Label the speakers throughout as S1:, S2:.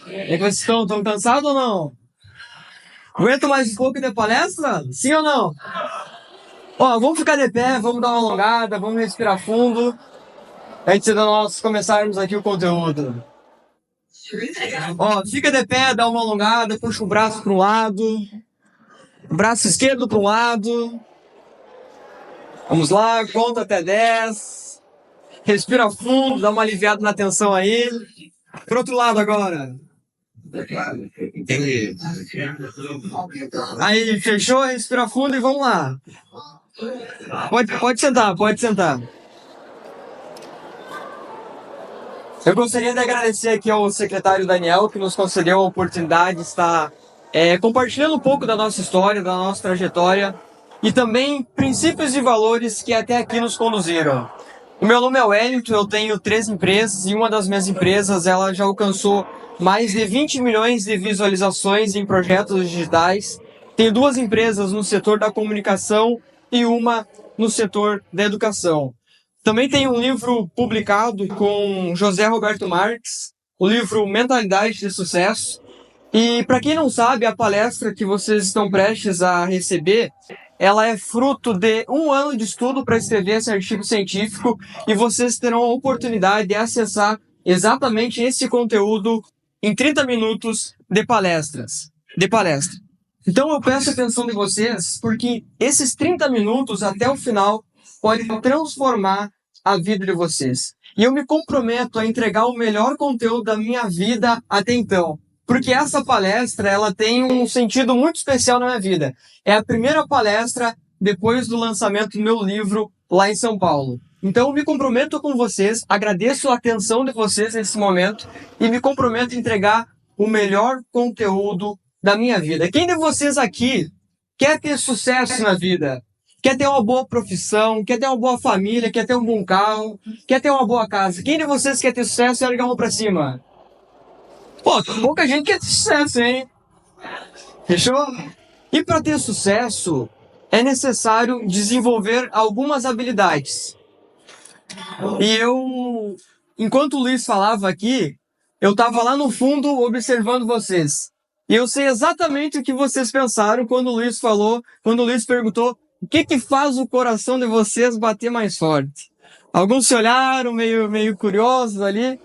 S1: É que vocês estão cansados ou não? Aguenta mais um pouco de palestra? Sim ou não? Ó, vamos ficar de pé, vamos dar uma alongada, vamos respirar fundo, antes de nós começarmos aqui o conteúdo. Ó, fica de pé, dá uma alongada, puxa o braço para um lado, braço esquerdo para um lado. Vamos lá, conta até 10. Respira fundo, dá uma aliviada na tensão aí. Pro outro lado agora. Aí, fechou? Respira fundo e vamos lá. Pode sentar, pode sentar. Eu gostaria de agradecer aqui ao secretário Daniel, que nos concedeu a oportunidade de estar compartilhando um pouco da nossa história, da nossa trajetória e também princípios e valores que até aqui nos conduziram. O meu nome é Wellington, eu tenho 3 empresas e uma das minhas empresas ela já alcançou mais de 20 milhões de visualizações em projetos digitais. Tenho 2 empresas no setor da comunicação e uma no setor da educação. Também tem um livro publicado com José Roberto Marques, o livro Mentalidade de Sucesso. E para quem não sabe, a palestra que vocês estão prestes a receber, ela é fruto de 1 ano de estudo para escrever esse artigo científico e vocês terão a oportunidade de acessar exatamente esse conteúdo em 30 minutos de palestra. Então eu peço a atenção de vocês, porque esses 30 minutos até o final podem transformar a vida de vocês. E eu me comprometo a entregar o melhor conteúdo da minha vida até então. Porque essa palestra, ela tem um sentido muito especial na minha vida. É a primeira palestra depois do lançamento do meu livro lá em São Paulo. Então eu me comprometo com vocês, agradeço a atenção de vocês nesse momento e me comprometo a entregar o melhor conteúdo da minha vida. Quem de vocês aqui quer ter sucesso na vida? Quer ter uma boa profissão, quer ter uma boa família, quer ter um bom carro, quer ter uma boa casa? Quem de vocês quer ter sucesso? Erga a mão pra cima. Pô, pouca gente quer ter sucesso, hein? Fechou? E para ter sucesso, é necessário desenvolver algumas habilidades. E enquanto o Luiz falava aqui, eu estava lá no fundo observando vocês. E eu sei exatamente o que vocês pensaram quando o Luiz perguntou o que faz o coração de vocês bater mais forte. Alguns se olharam meio curiosos ali.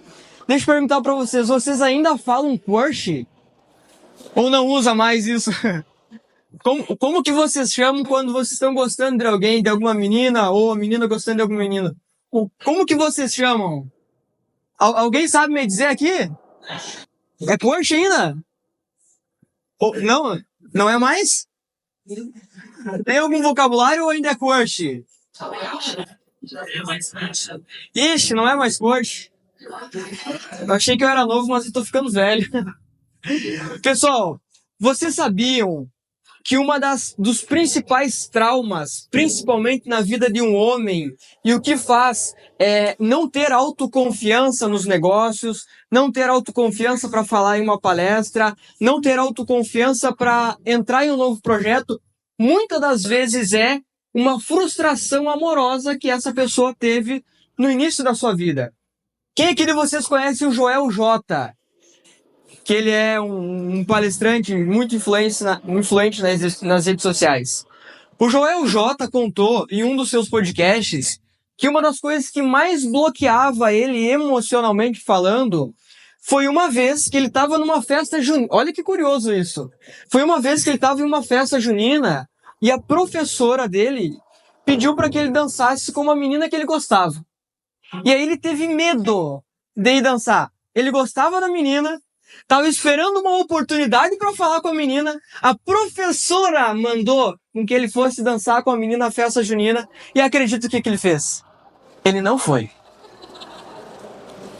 S1: Deixa eu perguntar para vocês ainda falam Porsche? Ou não usa mais isso? Como que vocês chamam quando vocês estão gostando de alguém, de alguma menina, ou a menina gostando de alguma menina? Como que vocês chamam? Alguém sabe me dizer aqui? É Porsche ainda? Não é mais? Tem algum vocabulário ou ainda é Porsche? Ixi, não é mais Porsche. Eu achei que eu era novo, mas eu tô ficando velho. Pessoal, vocês sabiam que dos principais traumas, principalmente na vida de um homem, e o que faz é não ter autoconfiança nos negócios, não ter autoconfiança para falar em uma palestra, não ter autoconfiança para entrar em um novo projeto, muitas das vezes é uma frustração amorosa que essa pessoa teve no início da sua vida. Quem aqui de vocês conhece o Joel J? Que ele é um palestrante muito influente nas redes sociais. O Joel J contou em um dos seus podcasts que uma das coisas que mais bloqueava ele emocionalmente falando foi uma vez que ele estava numa festa junina. Olha que curioso isso. Foi uma vez que ele estava em uma festa junina e a professora dele pediu para que ele dançasse com uma menina que ele gostava. E aí ele teve medo de ir dançar. Ele gostava da menina, estava esperando uma oportunidade para falar com a menina. A professora mandou com que ele fosse dançar com a menina na festa junina. E acredita o que ele fez? Ele não foi.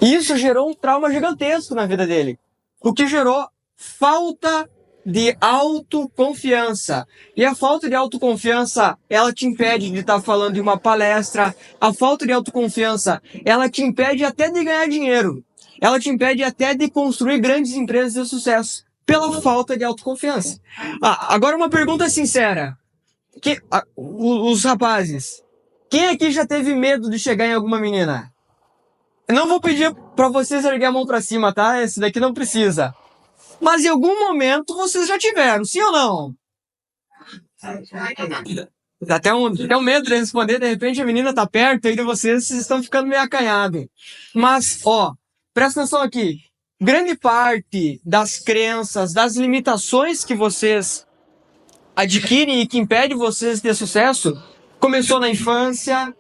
S1: Isso gerou um trauma gigantesco na vida dele. O que gerou falta de autoconfiança. E a falta de autoconfiança, ela te impede de estar falando em uma palestra. A falta de autoconfiança, ela te impede até de ganhar dinheiro. Ela te impede até de construir grandes empresas de sucesso. Pela falta de autoconfiança. Agora uma pergunta sincera. Os rapazes, quem aqui já teve medo de chegar em alguma menina? Eu não vou pedir pra vocês erguer a mão pra cima, tá? Esse daqui não precisa. Mas em algum momento vocês já tiveram, sim ou não? Dá até um medo de responder, de repente a menina tá perto aí de vocês estão ficando meio acanhados. Mas, ó, presta atenção aqui. Grande parte das crenças, das limitações que vocês adquirem e que impede vocês de ter sucesso, começou na infância,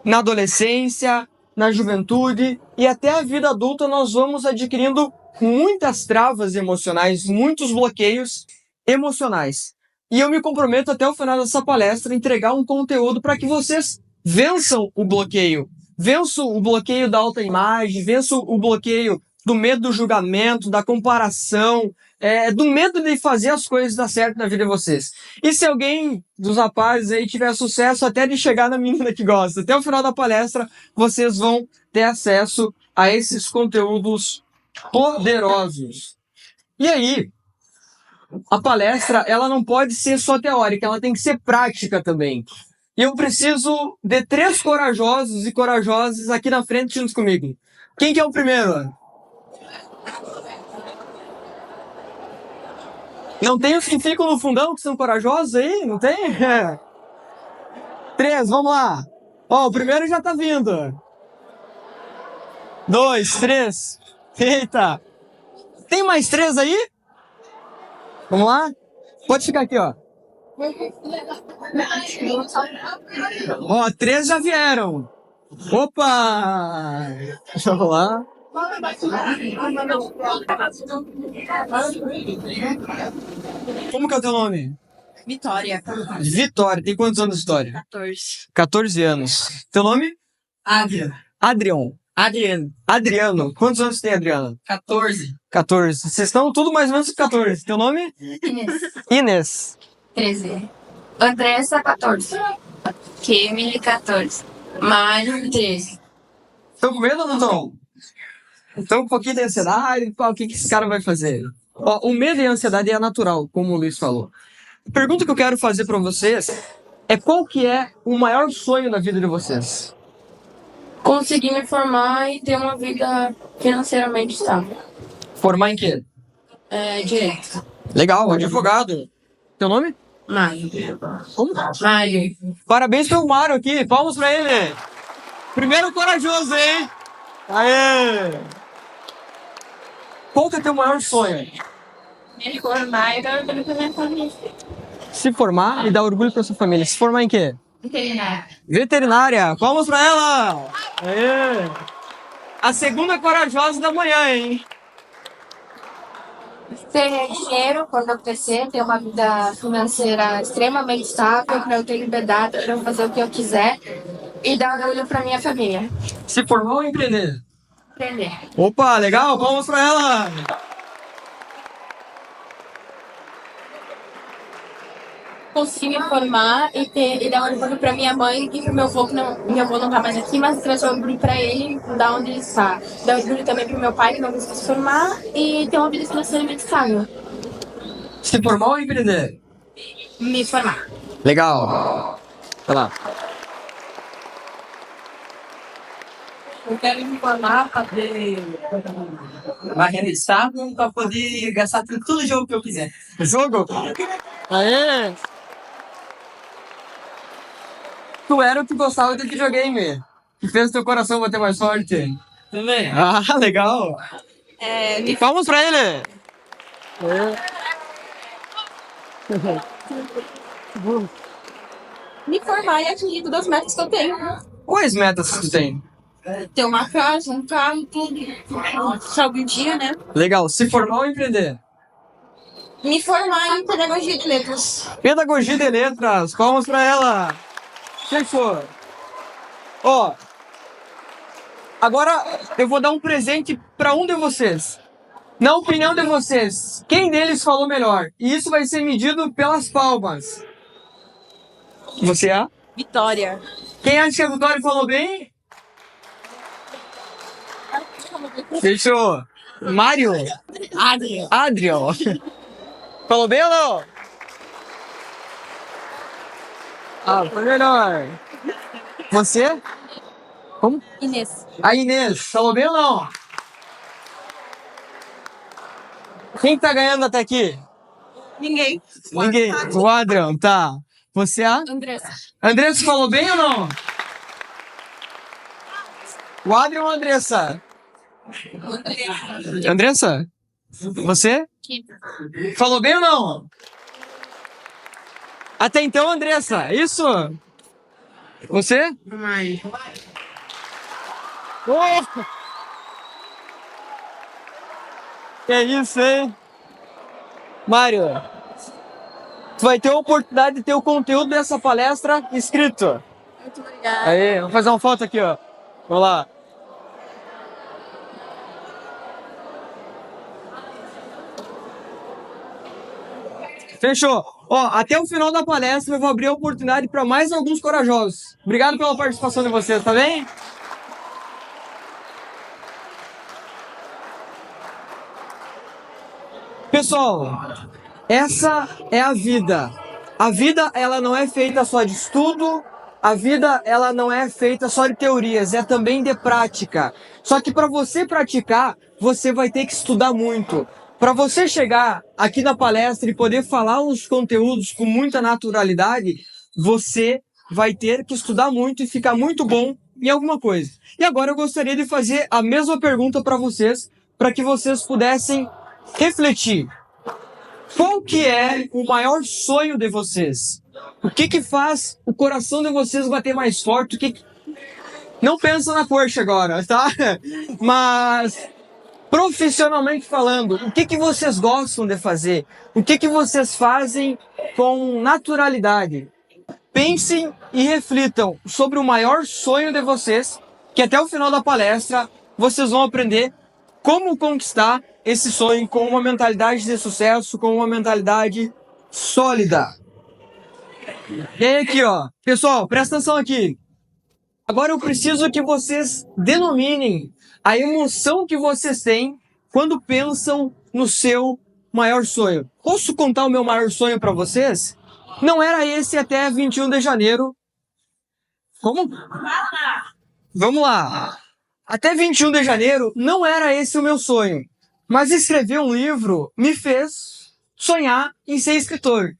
S1: na adolescência, na juventude e até a vida adulta nós vamos adquirindo muitas travas emocionais, muitos bloqueios emocionais. E eu me comprometo até o final dessa palestra a entregar um conteúdo para que vocês vençam o bloqueio. Vençam o bloqueio da autoimagem, vençam o bloqueio do medo do julgamento, da comparação, do medo de fazer as coisas dar certo na vida de vocês. E se alguém dos rapazes aí tiver sucesso até de chegar na menina que gosta, até o final da palestra, vocês vão ter acesso a esses conteúdos poderosos. E aí, a palestra, ela não pode ser só teórica, ela tem que ser prática também. E eu preciso de 3 corajosos e corajosas aqui na frente juntos comigo. Quem que é o primeiro? Não tem os que ficam no fundão, que são corajosos aí? Não tem? 3, vamos lá. Ó, o primeiro já tá vindo. 2, 3. Eita. Tem mais 3 aí? Vamos lá? Pode ficar aqui, ó. Ó, 3 já vieram. Opa! Vamos lá. Como que é o teu nome?
S2: Vitória.
S1: Vitória. Tem quantos anos de história?
S2: 14.
S1: 14 anos. Teu nome?
S2: Adriano.
S1: Adriano. Quantos anos tem, Adriano?
S2: 14.
S1: 14. Vocês estão tudo mais ou menos com 14. Teu nome?
S2: Inês.
S1: Inês.
S2: 13. Andressa, 14. Kemi, 14. Mário, 13.
S1: Estão com medo ou não estão? Estão com um pouquinho de ansiedade? O que esse cara vai fazer? Ó, o medo e a ansiedade é natural, como o Luiz falou. A pergunta que eu quero fazer para vocês é qual que é o maior sonho da vida de vocês?
S2: Consegui me formar e ter uma vida financeiramente estável.
S1: Formar em quê?
S2: Direito.
S1: Legal, advogado. Teu nome?
S2: Mário.
S1: Como?
S2: Mário.
S1: Parabéns pro Mário aqui, palmas pra ele. Primeiro corajoso, hein? Aê! Qual que é teu maior sonho?
S2: Me formar e dar orgulho pra minha família.
S1: Se formar e dar orgulho pra sua família. Se formar em quê?
S2: Veterinária.
S1: Veterinária. Palmas pra ela. Aê! A segunda corajosa da manhã, hein?
S2: Ter dinheiro quando eu crescer, ter uma vida financeira extremamente estável, pra eu ter liberdade, pra eu fazer o que eu quiser e dar orgulho pra minha família.
S1: Se formar ou empreender?
S2: Aprender.
S1: Opa, legal. Palmas pra ela.
S2: Consegui me formar e dar orgulho pra minha mãe e pro meu avô, que meu avô não tá mais aqui, mas trazer orgulho pra ele, da onde ele está. Dar orgulho também pro meu pai, que não conseguiu se formar, e ter uma vida financeiramente estável.
S1: Se formar ou empreender?
S2: Me formar.
S1: Legal. Vai lá.
S3: Eu quero me formar para ter uma renda estável para poder gastar tudo o jogo que eu quiser.
S1: Jogo? Aê! Tu era o que gostava de videogame. Que fez teu coração bater mais forte.
S3: Também.
S1: Ah, legal. Palmas pra ele.
S2: Me formar e atingir todas as metas que eu tenho.
S1: Quais metas tu tem?
S2: Ter uma casa, um carro, tudo. Sabe um dia, né?
S1: Legal. Se formar ou empreender?
S2: Me formar em pedagogia de letras.
S1: Pedagogia de letras. Palmas pra ela. Fechou. Ó. Agora eu vou dar um presente pra um de vocês. Na opinião de vocês, quem deles falou melhor? E isso vai ser medido pelas palmas. Você é?
S2: Vitória.
S1: Quem acha que a Vitória falou bem? Fechou. Mário? Adriel. Falou bem ou não? Ah, foi melhor. Você? Como?
S2: Inês.
S1: A Inês. Falou bem ou não? Quem tá ganhando até aqui?
S2: Ninguém.
S1: Ninguém. O Adrian, tá. Você é a?
S2: Andressa.
S1: Andressa falou bem ou não? O Adrian ou a Andressa? Andressa? Você? Falou bem ou não? Até então, Andressa, isso? Você? Oh! Que isso, hein? Mário, tu vai ter a oportunidade de ter o conteúdo dessa palestra escrito.
S2: Muito obrigada.
S1: Aí, vamos fazer uma foto aqui, ó. Vamos lá. Fechou. Ó, até o final da palestra eu vou abrir a oportunidade para mais alguns corajosos. Obrigado pela participação de vocês, tá bem? Pessoal, essa é a vida. A vida, ela não é feita só de estudo, a vida, ela não é feita só de teorias, é também de prática. Só que para você praticar, você vai ter que estudar muito. Para você chegar aqui na palestra e poder falar os conteúdos com muita naturalidade, você vai ter que estudar muito e ficar muito bom em alguma coisa. E agora eu gostaria de fazer a mesma pergunta para que vocês pudessem refletir. Qual que é o maior sonho de vocês? O que faz o coração de vocês bater mais forte? Não pensa na Porsche agora, tá? Mas, profissionalmente falando, o que vocês gostam de fazer? O que vocês fazem com naturalidade? Pensem e reflitam sobre o maior sonho de vocês, que até o final da palestra vocês vão aprender como conquistar esse sonho com uma mentalidade de sucesso, com uma mentalidade sólida. E aí aqui, ó. Pessoal, presta atenção aqui. Agora eu preciso que vocês denominem a emoção que vocês têm quando pensam no seu maior sonho. Posso contar o meu maior sonho para vocês? Não era esse até 21 de janeiro. Como? Vamos lá. Até 21 de janeiro não era esse o meu sonho. Mas escrever um livro me fez sonhar em ser escritor.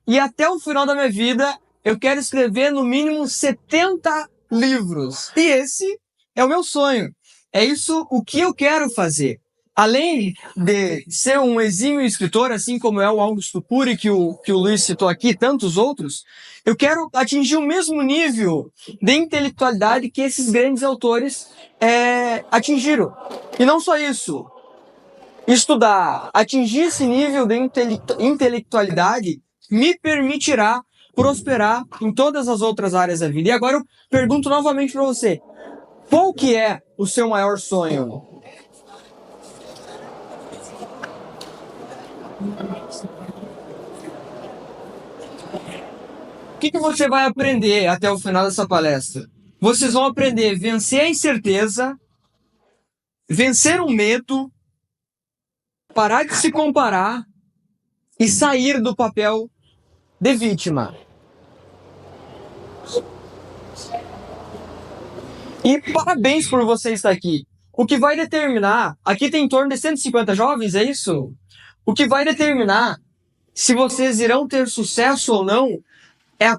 S1: E até o final da minha vida, eu quero escrever no mínimo 70 livros. E esse é o meu sonho. É isso o que eu quero fazer. Além de ser um exímio escritor, assim como é o Augusto Cury, que o Luiz citou aqui, e tantos outros, eu quero atingir o mesmo nível de intelectualidade que esses grandes autores atingiram. E não só isso. Estudar, atingir esse nível de intelectualidade me permitirá prosperar em todas as outras áreas da vida. E agora eu pergunto novamente para você, qual que é o seu maior sonho? O que você vai aprender até o final dessa palestra? Vocês vão aprender a vencer a incerteza, vencer o medo, parar de se comparar e sair do papel de vítima. E parabéns por você estar aqui. O que vai determinar, aqui tem em torno de 150 jovens, é isso? O que vai determinar se vocês irão ter sucesso ou não é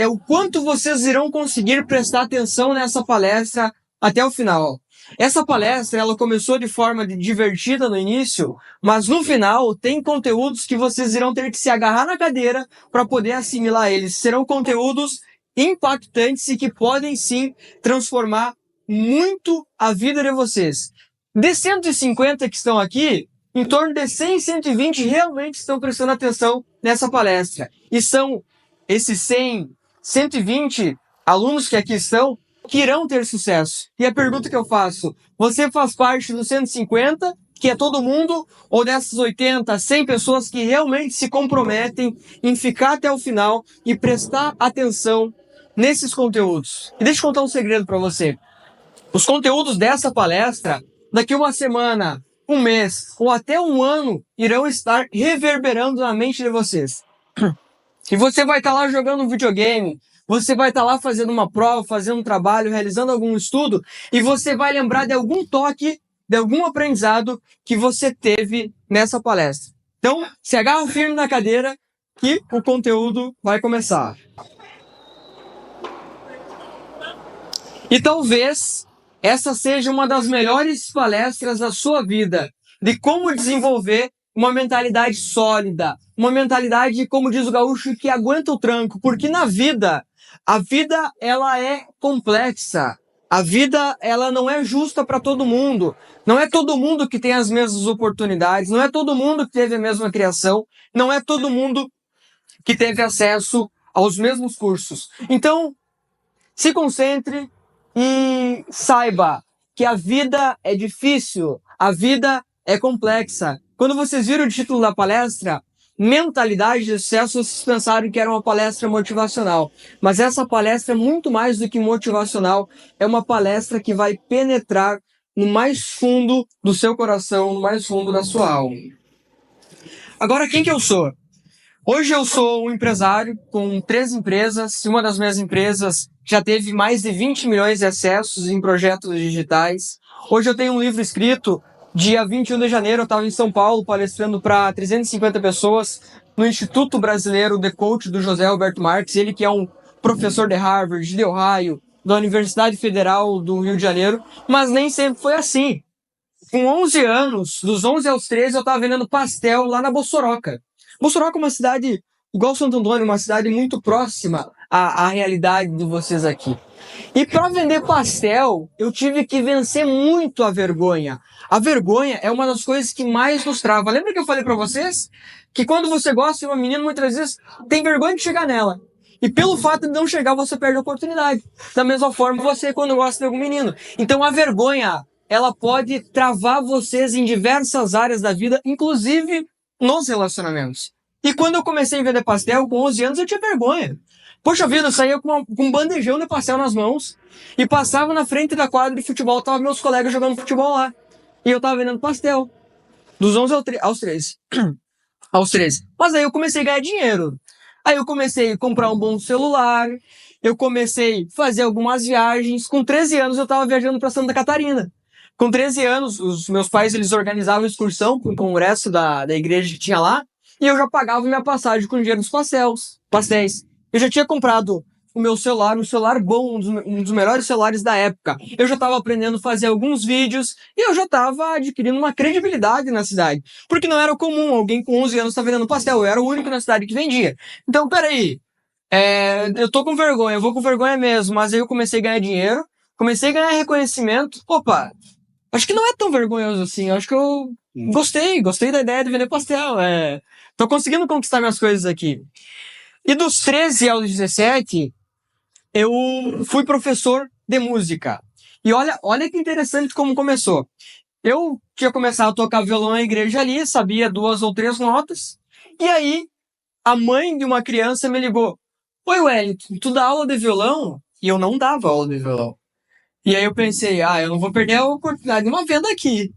S1: o quanto vocês irão conseguir prestar atenção nessa palestra até o final. Essa palestra, ela começou de forma divertida no início, mas no final tem conteúdos que vocês irão ter que se agarrar na cadeira para poder assimilar eles. Serão conteúdos impactantes e que podem sim transformar muito a vida de vocês. De 150 que estão aqui, em torno de 100, 120 realmente estão prestando atenção nessa palestra. E são esses 100, 120 alunos que aqui estão que irão ter sucesso. E a pergunta que eu faço, você faz parte dos 150, que é todo mundo, ou dessas 80, 100 pessoas que realmente se comprometem em ficar até o final e prestar atenção nesses conteúdos? E deixa eu contar um segredo para você. Os conteúdos dessa palestra, daqui uma semana, um mês ou até um ano, irão estar reverberando na mente de vocês. E você vai estar lá jogando um videogame, você vai estar lá fazendo uma prova, fazendo um trabalho, realizando algum estudo, e você vai lembrar de algum toque de algum aprendizado que você teve nessa palestra. Então, se agarra firme na cadeira que o conteúdo vai começar. E talvez essa seja uma das melhores palestras da sua vida, de como desenvolver uma mentalidade sólida, uma mentalidade, como diz o gaúcho, que aguenta o tranco, porque na vida, a vida ela é complexa. A vida ela não é justa para todo mundo. Não é todo mundo que tem as mesmas oportunidades, não é todo mundo que teve a mesma criação, não é todo mundo que teve acesso aos mesmos cursos. Então, se concentre e saiba que a vida é difícil, a vida é complexa. Quando vocês viram o título da palestra, Mentalidade de Sucesso, vocês pensaram que era uma palestra motivacional. Mas essa palestra é muito mais do que motivacional. É uma palestra que vai penetrar no mais fundo do seu coração, no mais fundo da sua alma. Agora, quem que eu sou? Hoje eu sou um empresário com 3 empresas. Uma das minhas empresas já teve mais de 20 milhões de acessos em projetos digitais. Hoje eu tenho um livro escrito. Dia 21 de janeiro eu estava em São Paulo palestrando para 350 pessoas no Instituto Brasileiro de Coach do José Alberto Marques. Ele que é um professor de Harvard, de Ohio, da Universidade Federal do Rio de Janeiro. Mas nem sempre foi assim. Com 11 anos, dos 11 aos 13, eu estava vendendo pastel lá na Bossoroca. Bossoroca é uma cidade, igual Santo Antônio, uma cidade muito próxima à realidade de vocês aqui. E para vender pastel, eu tive que vencer muito a vergonha. A vergonha é uma das coisas que mais nos trava. Lembra que eu falei para vocês? Que quando você gosta de uma menina, muitas vezes tem vergonha de chegar nela. E pelo fato de não chegar, você perde a oportunidade. Da mesma forma, você quando gosta de algum menino. Então a vergonha, ela pode travar vocês em diversas áreas da vida, inclusive nos relacionamentos. E quando eu comecei a vender pastel, com 11 anos, eu tinha vergonha. Poxa vida, eu saía com um bandejão de pastel nas mãos e passava na frente da quadra de futebol, tava meus colegas jogando futebol lá. E eu tava vendendo pastel. Dos 11 aos 13. Aos 13. Mas aí eu comecei a ganhar dinheiro. Aí eu comecei a comprar um bom celular, eu comecei a fazer algumas viagens. Com 13 anos eu tava viajando para Santa Catarina. Com 13 anos, os meus pais eles organizavam excursão para um congresso da igreja que tinha lá, e eu já pagava minha passagem com o dinheiro dos pastéis. Eu já tinha comprado o meu celular, um celular bom, um dos melhores celulares da época. Eu já estava aprendendo a fazer alguns vídeos e eu já estava adquirindo uma credibilidade na cidade. Porque não era comum alguém com 11 anos estar vendendo pastel. Eu era o único na cidade que vendia. Então, peraí. Eu tô com vergonha, eu vou com vergonha mesmo. Mas aí eu comecei a ganhar dinheiro, comecei a ganhar reconhecimento. Opa, acho que não é tão vergonhoso assim. Acho que eu gostei da ideia de vender pastel. Tô conseguindo conquistar minhas coisas aqui. E dos 13 aos 17, eu fui professor de música. E olha que interessante como começou. Eu tinha começado a tocar violão na igreja ali, sabia 2 ou 3 notas. E aí, a mãe de uma criança me ligou. Oi, Wellington, tu dá aula de violão? E eu não dava aula de violão. E aí eu pensei, eu não vou perder a oportunidade de uma venda aqui.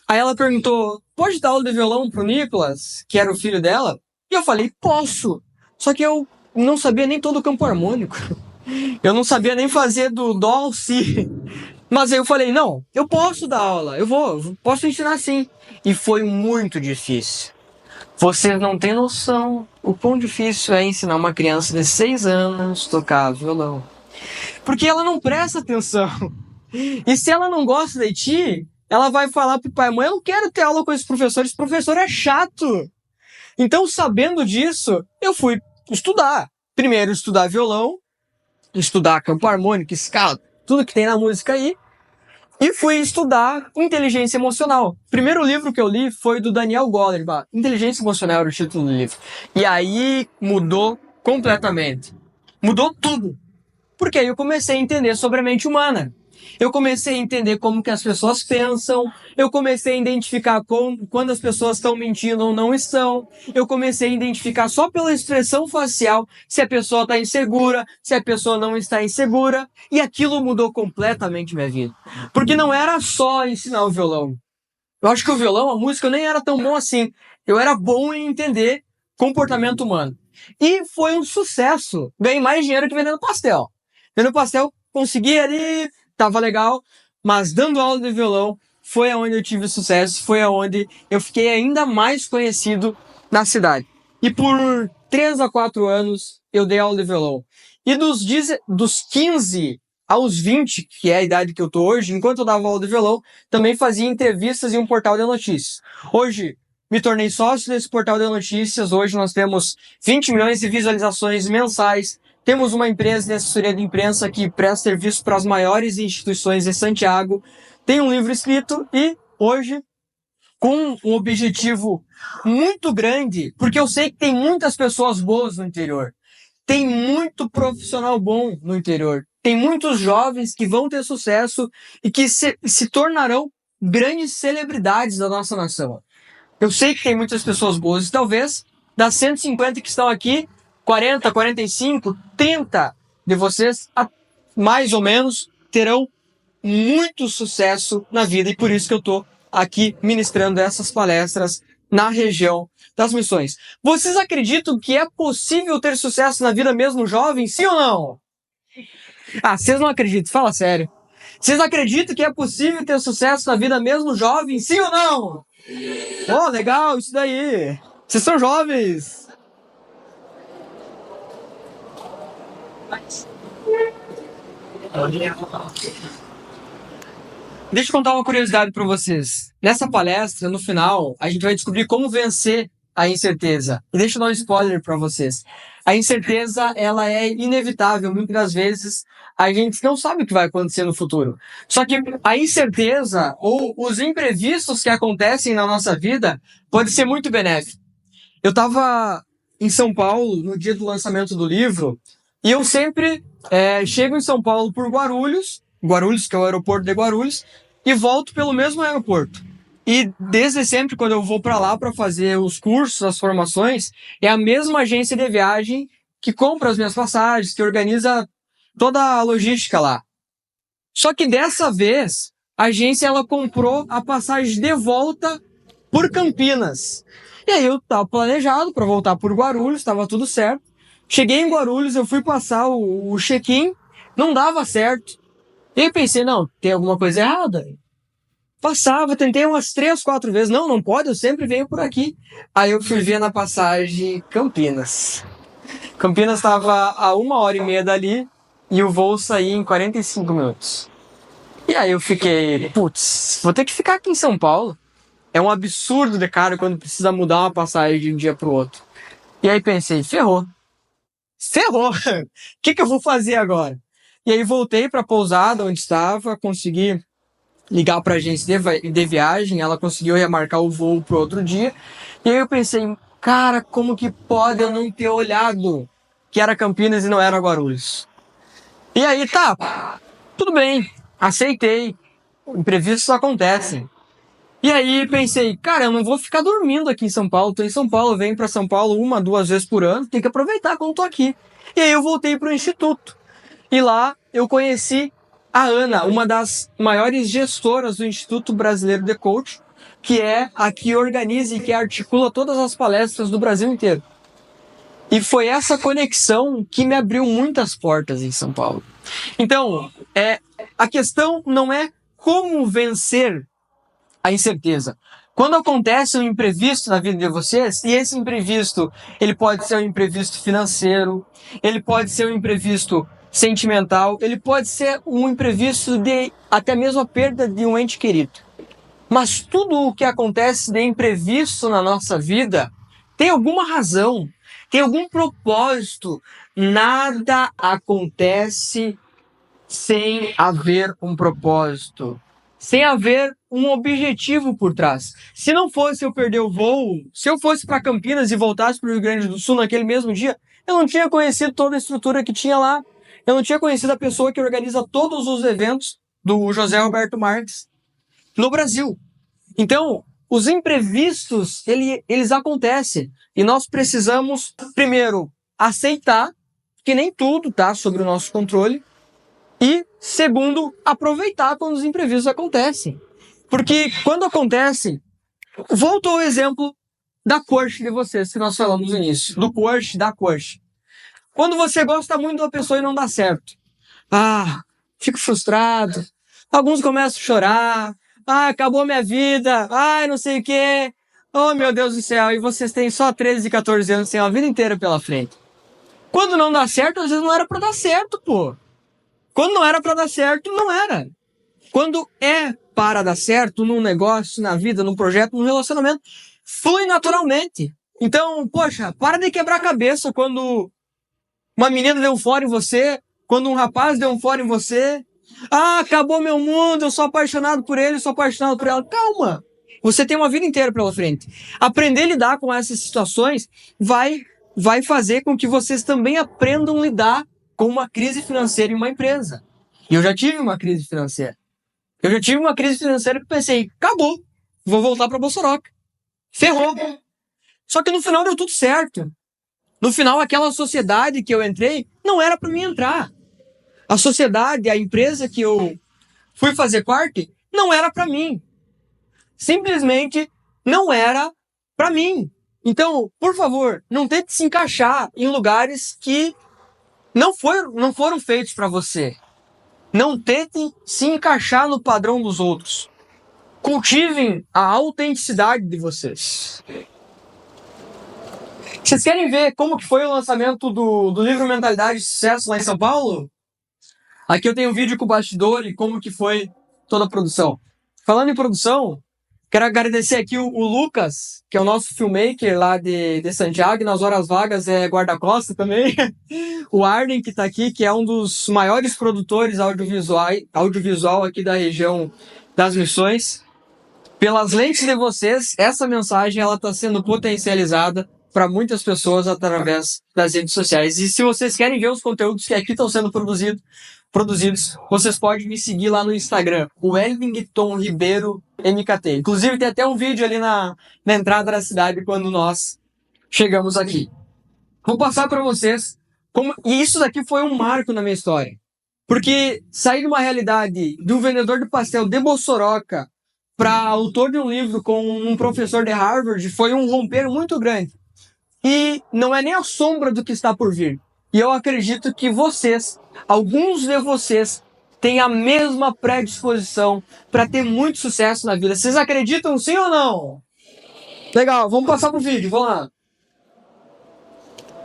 S1: Aí ela perguntou, pode dar aula de violão pro Nicolas, que era o filho dela? E eu falei, posso. Só que eu não sabia nem todo o campo harmônico. Eu não sabia nem fazer do dó ao si. Mas aí eu falei, não, eu posso dar aula, posso ensinar sim. E foi muito difícil. Vocês não têm noção o quão difícil é ensinar uma criança de 6 anos a tocar violão. Porque ela não presta atenção. E se ela não gosta de ti, ela vai falar pro pai, mãe, eu não quero ter aula com esse professor é chato. Então, sabendo disso, eu fui estudar. Primeiro, estudar violão, estudar campo harmônico, escala, tudo que tem na música aí. E fui estudar inteligência emocional. O primeiro livro que eu li foi do Daniel Goleman. Inteligência Emocional era o título do livro. E aí mudou completamente. Mudou tudo. Porque aí eu comecei a entender sobre a mente humana. Eu comecei a entender como que as pessoas pensam, eu comecei a identificar quando as pessoas estão mentindo ou não estão, eu comecei a identificar só pela expressão facial se a pessoa está insegura, se a pessoa não está insegura, e aquilo mudou completamente minha vida. Porque não era só ensinar o violão. Eu acho que o violão, a música, eu nem era tão bom assim. Eu era bom em entender comportamento humano. E foi um sucesso. Ganhei mais dinheiro que vendendo pastel. Vendendo pastel, consegui ali... Tava legal, mas dando aula de violão foi aonde eu tive sucesso, foi aonde eu fiquei ainda mais conhecido na cidade. E por 3 a 4 anos eu dei aula de violão. E dos 15 aos 20, que é a idade que eu tô hoje, enquanto eu dava aula de violão, também fazia entrevistas em um portal de notícias. Hoje, me tornei sócio desse portal de notícias. Hoje nós temos 20 milhões de visualizações mensais. Temos uma empresa de assessoria de imprensa que presta serviço para as maiores instituições de Santiago. Tem um livro escrito e hoje, com um objetivo muito grande, porque eu sei que tem muitas pessoas boas no interior. Tem muito profissional bom no interior. Tem muitos jovens que vão ter sucesso e que se tornarão grandes celebridades da nossa nação. Eu sei que tem muitas pessoas boas e talvez das 150 que estão aqui, 40, 45, 30 de vocês, mais ou menos, terão muito sucesso na vida. E por isso que eu estou aqui ministrando essas palestras na região das Missões. Vocês acreditam que é possível ter sucesso na vida mesmo jovem? Sim ou não? Ah, vocês não acreditam, fala sério. Vocês acreditam que é possível ter sucesso na vida mesmo jovem? Sim ou não? Oh, legal, isso daí. Vocês são jovens. Deixa eu contar uma curiosidade para vocês. Nessa palestra, no final, a gente vai descobrir como vencer a incerteza. E deixa eu dar um spoiler para vocês. A incerteza, ela é inevitável. Muitas das vezes, a gente não sabe o que vai acontecer no futuro. Só que a incerteza ou os imprevistos que acontecem na nossa vida pode ser muito benéfico. Eu estava em São Paulo no dia do lançamento do livro e eu sempre chego em São Paulo por Guarulhos, que é o aeroporto de Guarulhos, e volto pelo mesmo aeroporto. E desde sempre, quando eu vou para lá para fazer os cursos, as formações, é a mesma agência de viagem que compra as minhas passagens, que organiza toda a logística lá. Só que dessa vez, a agência ela comprou a passagem de volta por Campinas. E aí eu estava planejado para voltar por Guarulhos, estava tudo certo. Cheguei em Guarulhos, eu fui passar o check-in, não dava certo. E aí pensei, não, tem alguma coisa errada? Passava, tentei umas 3, 4 vezes. Não pode, eu sempre venho por aqui. Aí eu fui ver na passagem Campinas. Campinas estava a 1h30 dali e o voo saía em 45 minutos. E aí eu fiquei, putz, vou ter que ficar aqui em São Paulo. É um absurdo de caro quando precisa mudar uma passagem de um dia pro outro. E aí pensei, ferrou. O que eu vou fazer agora? E aí voltei para a pousada onde estava, consegui ligar para a agência de viagem, ela conseguiu remarcar o voo para outro dia. E aí eu pensei, cara, como que pode eu não ter olhado que era Campinas e não era Guarulhos? E aí, tá, tudo bem, aceitei, imprevistos acontecem. E aí pensei, cara, eu não vou ficar dormindo aqui em São Paulo, tô em São Paulo, venho para São Paulo 1, 2 vezes por ano, tem que aproveitar quando tô aqui. E aí eu voltei pro Instituto. E lá eu conheci a Ana, uma das maiores gestoras do Instituto Brasileiro de Coach, que é a que organiza e que articula todas as palestras do Brasil inteiro. E foi essa conexão que me abriu muitas portas em São Paulo. Então, a questão não é como vencer a incerteza. Quando acontece um imprevisto na vida de vocês, e esse imprevisto, ele pode ser um imprevisto financeiro, ele pode ser um imprevisto sentimental, ele pode ser um imprevisto de até mesmo a perda de um ente querido. Mas tudo o que acontece de imprevisto na nossa vida tem alguma razão, tem algum propósito. Nada acontece sem haver um propósito, sem haver um objetivo por trás. Se não fosse eu perder o voo, se eu fosse para Campinas e voltasse para o Rio Grande do Sul naquele mesmo dia, eu não tinha conhecido toda a estrutura que tinha lá. Eu não tinha conhecido a pessoa que organiza todos os eventos do José Roberto Marques no Brasil. Então, os imprevistos, eles acontecem. E nós precisamos, primeiro, aceitar que nem tudo está sob o nosso controle. E, segundo, aproveitar quando os imprevistos acontecem. Porque quando acontece, volto ao exemplo da crush de vocês, que nós falamos no início. Do crush, da crush. Quando você gosta muito de uma pessoa e não dá certo. Fico frustrado. Alguns começam a chorar. Ah, acabou minha vida. Ai, não sei o quê. Oh, meu Deus do céu. E vocês têm só 13 e 14 anos, têm uma vida inteira pela frente. Quando não dá certo, às vezes não era pra dar certo, pô. Quando não era pra dar certo, não era. Quando é para dar certo num negócio, na vida, num projeto, num relacionamento, flui naturalmente. Então, poxa, para de quebrar a cabeça quando uma menina deu um fora em você, quando um rapaz deu um fora em você. Ah, acabou meu mundo, eu sou apaixonado por ele, eu sou apaixonado por ela. Calma! Você tem uma vida inteira pela frente. Aprender a lidar com essas situações vai fazer com que vocês também aprendam a lidar com uma crise financeira em uma empresa. E eu já tive uma crise financeira. Eu já tive uma crise financeira que pensei, acabou, vou voltar para Bossoroca. Ferrou. Só que no final deu tudo certo. No final, aquela sociedade que eu entrei, não era para mim entrar. A sociedade, a empresa que eu fui fazer parte, não era para mim. Simplesmente não era para mim. Então, por favor, não tente se encaixar em lugares que não foram feitos para você. Não tentem se encaixar no padrão dos outros. Cultivem a autenticidade de vocês. Vocês querem ver como que foi o lançamento do livro Mentalidade de Sucesso lá em São Paulo? Aqui eu tenho um vídeo com o bastidor e como que foi toda a produção. Falando em produção, quero agradecer aqui o Lucas, que é o nosso filmmaker lá de Santiago, e nas horas vagas é guarda-costa também. O Arden, que está aqui, que é um dos maiores produtores audiovisual aqui da região das Missões. Pelas lentes de vocês, essa mensagem ela está sendo potencializada para muitas pessoas através das redes sociais. E se vocês querem ver os conteúdos que aqui estão sendo produzidos, vocês podem me seguir lá no Instagram, o Wellington Ribeiro MKT. Inclusive tem até um vídeo ali na entrada da cidade quando nós chegamos aqui. Vou passar para vocês e isso daqui foi um marco na minha história. Porque sair de uma realidade de um vendedor de pastel de Bossoroca para autor de um livro com um professor de Harvard foi um romper muito grande. E não é nem a sombra do que está por vir. E eu acredito que alguns de vocês, têm a mesma predisposição para ter muito sucesso na vida. Vocês acreditam sim ou não? Legal, vamos passar pro vídeo, vamos lá.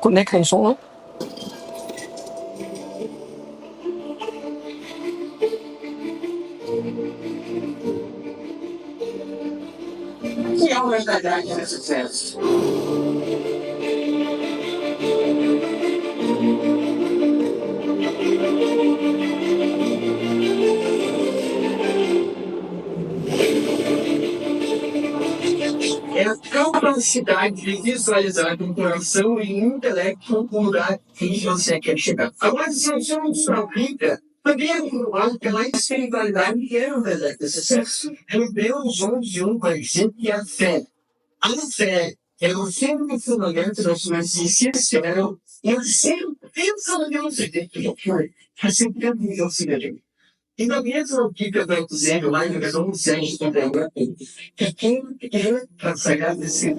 S1: Conecta o som, não? O que é uma verdade de sucesso? É a capacidade de visualizar com o coração e o intelecto o lugar que você quer chegar. Agora, se você não se aplica, também é informado pela espiritualidade que é o verdade de sucesso. Hebreus 11:1 vai dizer que a fé é o firme fundamento das suas existências. Eu sempre penso no meu segredo, eu sempre penso no meu segredo. E na mesma Bíblia vai dizer, lá em João 6, que quem é para sair desse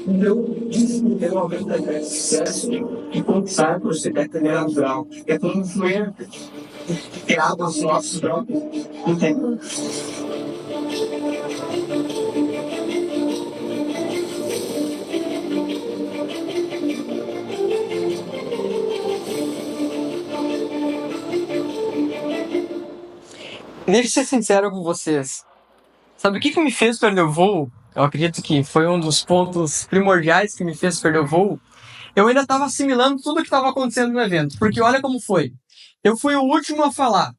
S1: não desenvolver uma verdadeira sucesso e conquistar por ser natural. É como influir, criar os nossos próprios. Entendeu? Deixa eu ser sincero com vocês. Sabe o que me fez perder o voo? Eu acredito que foi um dos pontos primordiais que me fez perder o voo. Eu ainda estava assimilando tudo o que estava acontecendo no evento. Porque olha como foi. Eu fui o último a falar.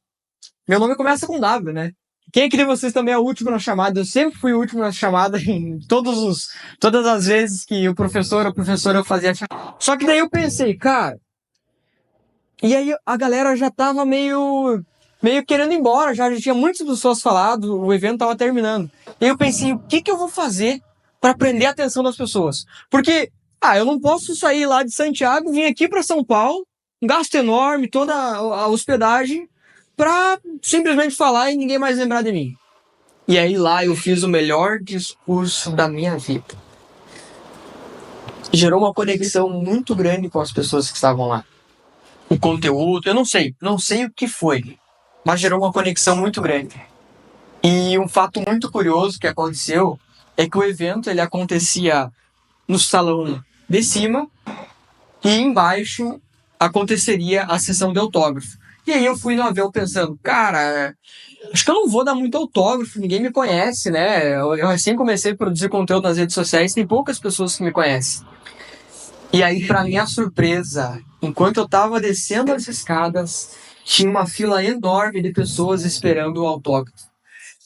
S1: Meu nome começa com W, né? Quem aqui de vocês também é o último na chamada? Eu sempre fui o último na chamada em todas as vezes que o professor ou a professora fazia a chamada. Só que daí eu pensei, cara... E aí a galera já tava meio querendo ir embora, já tinha muitas pessoas falado, o evento tava terminando. E eu pensei, o que eu vou fazer para prender a atenção das pessoas? Porque, eu não posso sair lá de Santiago, vir aqui para São Paulo, um gasto enorme, toda a hospedagem, para simplesmente falar e ninguém mais lembrar de mim. E aí lá eu fiz o melhor discurso da minha vida. Gerou uma conexão muito grande com as pessoas que estavam lá. O conteúdo, eu não sei o que foi. mas gerou uma conexão muito grande. E um fato muito curioso que aconteceu é que o evento ele acontecia no salão de cima e embaixo aconteceria a sessão de autógrafo. E aí eu fui no avião pensando, cara, acho que eu não vou dar muito autógrafo, ninguém me conhece, né? Eu recém comecei a produzir conteúdo nas redes sociais, tem poucas pessoas que me conhecem. E aí, pra minha surpresa, enquanto eu tava descendo as escadas, tinha uma fila enorme de pessoas esperando o autógrafo.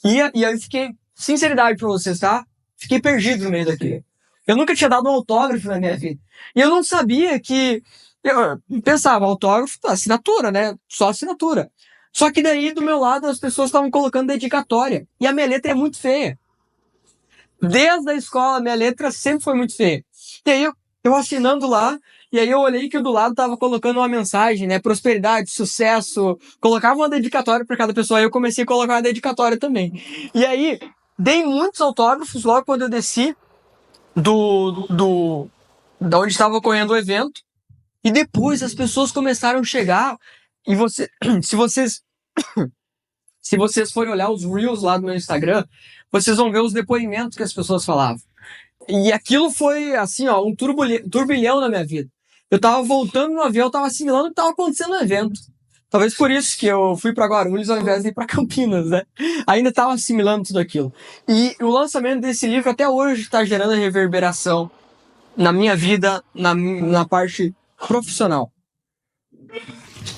S1: E aí eu fiquei, sinceridade pra vocês, tá? Fiquei perdido no meio daquilo. Eu nunca tinha dado um autógrafo na minha vida. E eu não sabia que... Eu pensava, autógrafo, assinatura, né? Só assinatura. Só que daí, do meu lado, as pessoas estavam colocando dedicatória. E a minha letra é muito feia. Desde a escola, minha letra sempre foi muito feia. E aí, eu assinando lá, e aí eu olhei que o do lado tava colocando uma mensagem, né? Prosperidade, sucesso. Colocava uma dedicatória para cada pessoa. Aí eu comecei a colocar uma dedicatória também. E aí, dei muitos autógrafos logo quando eu desci da onde estava ocorrendo o evento. E depois as pessoas começaram a chegar. E se vocês forem olhar os Reels lá do meu Instagram, vocês vão ver os depoimentos que as pessoas falavam. E aquilo foi, assim, ó, um turbilhão na minha vida. Eu tava voltando no avião, eu tava assimilando o que tava acontecendo no evento. Talvez por isso que eu fui pra Guarulhos ao invés de ir pra Campinas, né? Ainda tava assimilando tudo aquilo. E o lançamento desse livro até hoje tá gerando reverberação na minha vida, na parte profissional.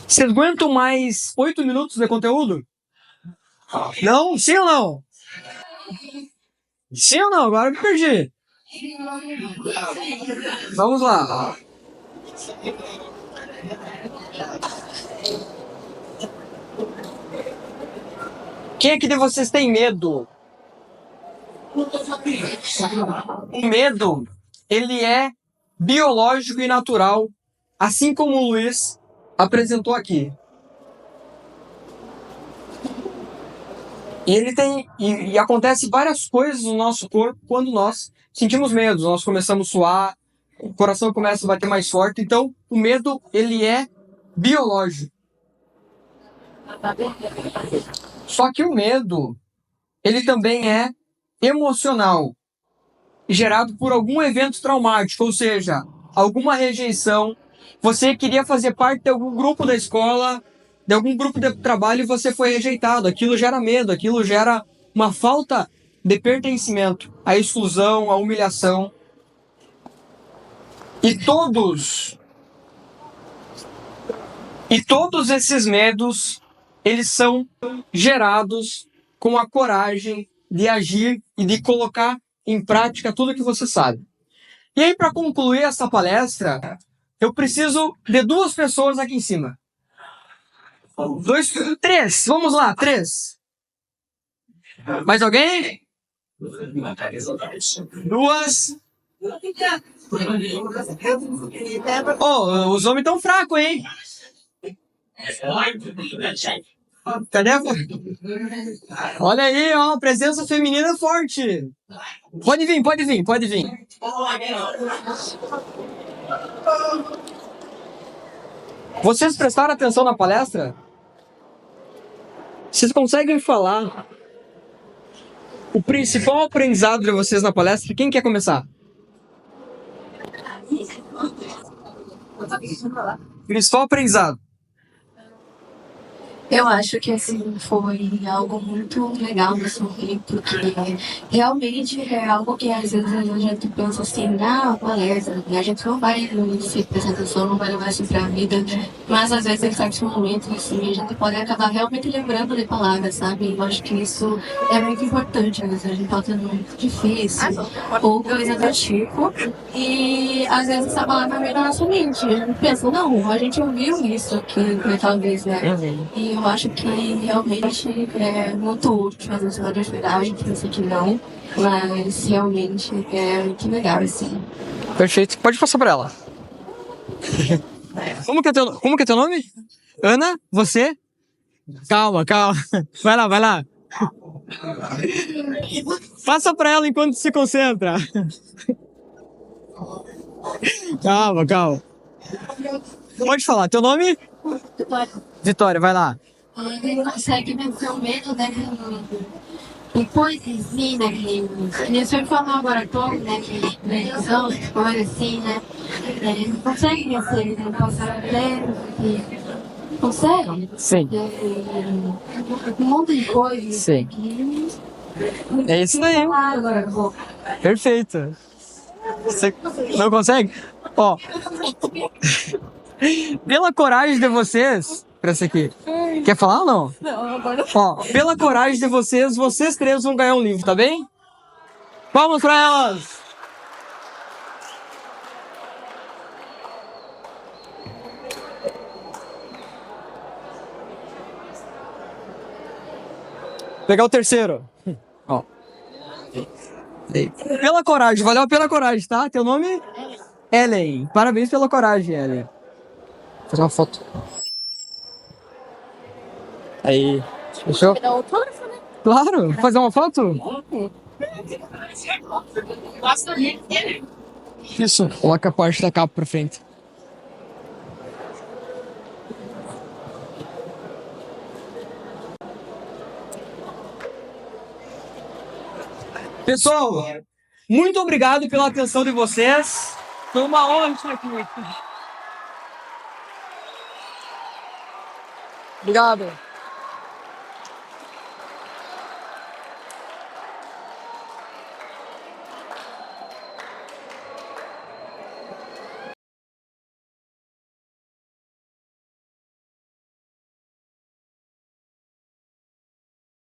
S1: Vocês aguentam mais 8 minutos de conteúdo? Não? Sim ou não? Sim ou não? Agora eu me perdi. Vamos lá. Quem aqui de vocês tem medo? O medo, ele é biológico e natural, assim como o Luiz apresentou aqui. E acontece várias coisas no nosso corpo quando nós sentimos medo. Nós começamos a suar, o coração começa a bater mais forte. Então, o medo, ele é biológico. Só que o medo, ele também é emocional, gerado por algum evento traumático, ou seja, alguma rejeição. Você queria fazer parte de algum grupo da escola, de algum grupo de trabalho e você foi rejeitado. Aquilo gera medo, aquilo gera uma falta de pertencimento, a exclusão, a humilhação. E todos esses medos, eles são gerados com a coragem de agir e de colocar em prática tudo que você sabe. E aí, para concluir essa palestra, eu preciso de 2 pessoas aqui em cima. 3, vamos lá, 3. Mais alguém? 2. Oh, os homens tão fracos, hein? Cadê? Olha aí, ó, presença feminina forte. Pode vir. Vocês prestaram atenção na palestra? Vocês conseguem falar o principal aprendizado de vocês na palestra? Quem quer começar? Principal aprendizado.
S4: Eu acho que assim foi algo muito legal de sorrir, porque realmente é algo que às vezes a gente pensa assim, na palestra, a gente não vai se prestar atenção, não vai levar isso pra vida, mas às vezes em certos momentos assim, a gente pode acabar realmente lembrando de palavras, sabe? Eu acho que isso é muito importante, às vezes a gente pode ter um momento difícil, ou coisa do tipo, e às vezes essa palavra vem na nossa mente, a gente pensa, não, a gente ouviu isso aqui, né, talvez, né? E eu acho que realmente é muito útil, às vezes pode ajudar, a gente pensa que não, mas realmente é muito legal, assim.
S1: Perfeito. Pode passar para ela. Como que é teu nome? Ana? Você? Calma. Vai lá. Passa para ela enquanto se concentra. Calma. Pode falar. Teu nome?
S4: Vitória.
S1: Vitória, vai lá.
S4: ele consegue vencer o medo, né? Depois em si, né? Que nem o senhor falou agora há pouco, né? Que prevenção, coisa assim, né? Ele consegue vencer, ele não consegue ler, consegue.
S1: Sim.
S4: Um monte de coisa.
S1: Sim.
S4: Que...
S1: É isso daí.
S4: Agora há pouco.
S1: Perfeito. Você não consegue? Ó, pela coragem de vocês, pra esse aqui. Quer falar ou não?
S2: Não, agora não.
S1: Ó, pela coragem de vocês, vocês três vão ganhar um livro, tá bem? Palmas pra elas! Pegar o terceiro. Ó. Pela coragem, valeu pela coragem, tá? Teu nome? Ellen. Parabéns pela coragem, Ellen. Vou fazer uma foto. Aí. Fechou?
S2: Dá autógrafo, né?
S1: Claro, fazer uma foto? Isso, coloca a parte da capa pra frente. Pessoal, muito obrigado pela atenção de vocês. Foi uma honra estar aqui. Obrigado.